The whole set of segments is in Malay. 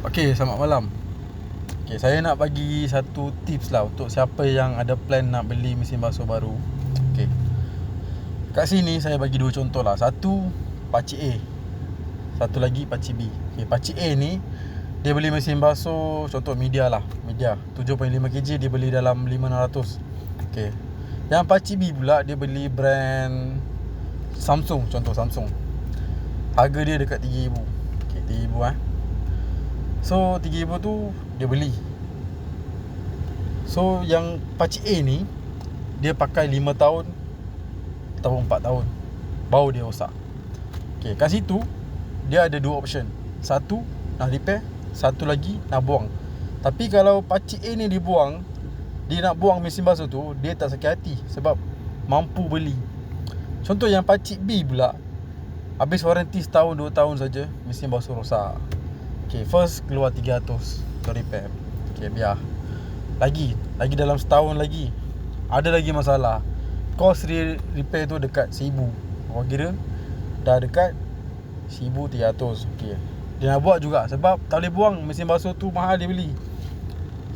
Okay, selamat malam. Okay, saya nak bagi satu tips lah untuk siapa yang ada plan nak beli mesin basuh baru. Okay, kat sini saya bagi dua contoh lah. Satu, pakcik A, satu lagi pakcik B. Okay, pakcik A ni dia beli mesin basuh, contoh Media lah, Media 7.5kg dia beli dalam 5,600. Okay, yang pakcik B pula dia beli brand Samsung, contoh Samsung, harga dia dekat 3,000. Okay, 3,000 So 3,000 tu dia beli. So yang pakcik A ni dia pakai 5 tahun atau 4 tahun baru dia rosak. Okay, kat situ dia ada dua option. Satu nak repair, satu lagi nak buang. Tapi kalau pakcik A ni dibuang, dia nak buang mesin basuh tu, dia tak sakit hati sebab mampu beli. Contoh yang pakcik B pula, habis waranti setahun 2 tahun saja mesin basuh rosak. Okay, first keluar 300 untuk repair. Okay, biar Lagi dalam setahun lagi ada lagi masalah. Cost repair tu dekat 1,000. Kau kira dah dekat 1,300. Okay, dia nak buat juga sebab tak boleh buang, mesin basuh tu mahal dia beli.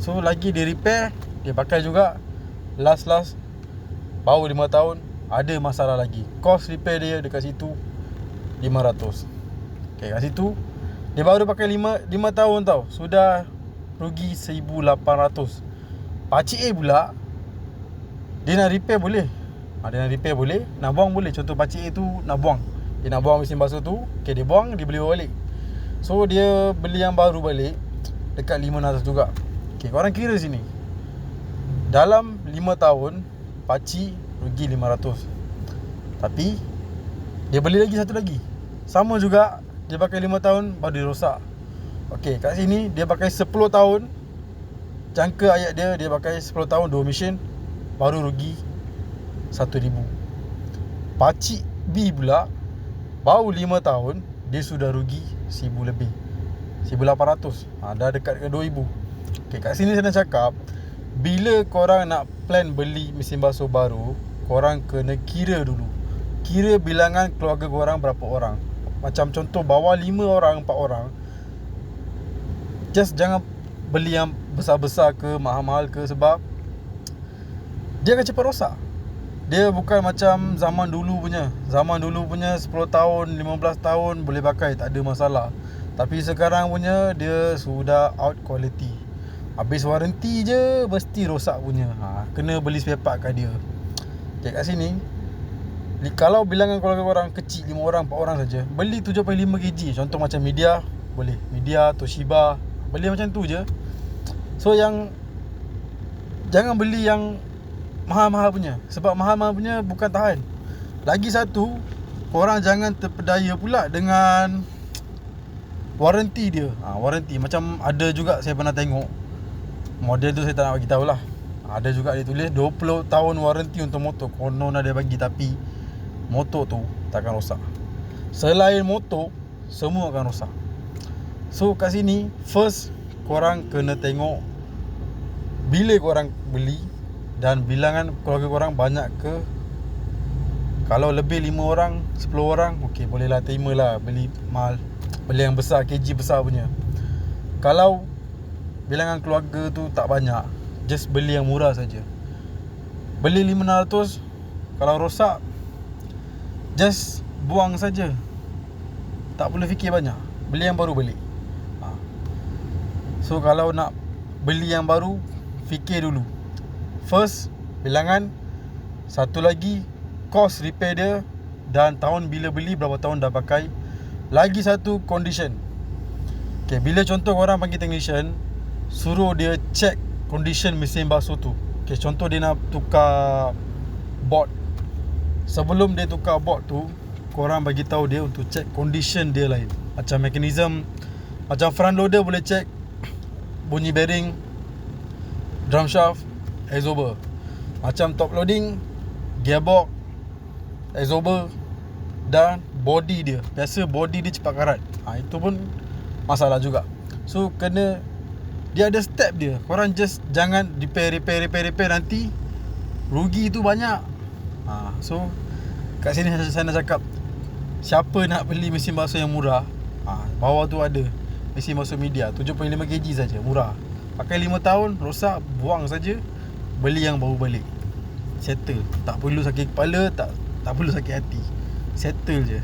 So lagi dia repair, dia pakai juga. Last baru 5 tahun ada masalah lagi. Cost repair dia dekat situ 500. Okay, kat situ dia baru pakai 5 tahun tau, sudah rugi 1,800. Pakcik A pula dia nak repair boleh. Dia nak repair boleh, nak buang boleh. Contoh pakcik A tu nak buang, dia nak buang mesin basuh tu. Okay, dia buang, dia beli balik. So dia beli yang baru balik dekat 500 juga. Okay, korang kira sini, dalam 5 tahun pakcik rugi 500. Tapi dia beli lagi satu lagi, sama juga, dia pakai 5 tahun baru dia rosak. Okay, kat sini dia pakai 10 tahun. Jangka ayat dia pakai 10 tahun 2 mesin, baru rugi 1,000. Pakcik B pula baru 5 tahun dia sudah rugi 1,000 lebih, 1,800. Dah dekat ke 2,000. Okay, kat sini saya nak cakap, bila korang nak plan beli mesin basuh baru, korang kena kira dulu. Kira bilangan keluarga korang berapa orang. Macam contoh bawah 5 orang, 4 orang, just jangan beli yang besar-besar ke mahal-mahal ke, sebab dia akan cepat rosak. Dia bukan macam zaman dulu punya. Zaman dulu punya 10 tahun, 15 tahun boleh pakai, tak ada masalah. Tapi sekarang punya dia sudah out quality. Habis waranti je mesti rosak punya. Kena beli spare part kat dia. Okay, kat sini kalau bilangan keluarga korang kecil, 5 orang, 4 orang saja, beli 7.5kg. Contoh macam Media, boleh Media, Toshiba, beli macam tu je. So yang jangan beli yang mahal-mahal punya, sebab mahal-mahal punya bukan tahan. Lagi satu, korang jangan terpedaya pula dengan waranti dia. Waranti macam ada juga saya pernah tengok, model tu saya tak nak bagi tahulah. Ada juga dia tulis 20 tahun waranti untuk motor. Konon ada bagi, tapi motor tu takkan rosak. Selain motor, semua akan rosak. So kat sini, first korang kena tengok bila korang beli dan bilangan keluarga korang banyak ke. Kalau lebih 5 orang, 10 orang, okey, bolehlah, terimalah beli mahal, beli yang besar, kg besar punya. Kalau bilangan keluarga tu tak banyak, just beli yang murah saja. Beli 500, kalau rosak just buang saja, tak perlu fikir banyak, beli yang baru balik. So kalau nak beli yang baru, fikir dulu. First, bilangan. Satu lagi, cost repair dia, dan tahun bila beli, berapa tahun dah pakai. Lagi satu, condition. Okay, bila contoh korang panggil technician, suruh dia check condition mesin basuh tu. Okay, contoh dia nak tukar board. Sebelum dia tukar board tu, korang bagi tahu dia untuk check condition dia lain. Macam mekanism, macam front loader boleh check bunyi bearing, drum shaft, exhaust. Macam top loading, gearbox, exhaust dan body dia. Biasa body dia cepat karat. Itu pun masalah juga. So kena, dia ada step dia. Korang just jangan repair nanti rugi tu banyak. So kat sini saya nak cakap, siapa nak beli mesin basuh yang murah, bawah tu ada mesin masuk media 7.5 kg saja, murah. Pakai 5 tahun, rosak, buang saja, beli yang baru balik. Settle. Tak perlu sakit kepala, tak perlu sakit hati. Settle je.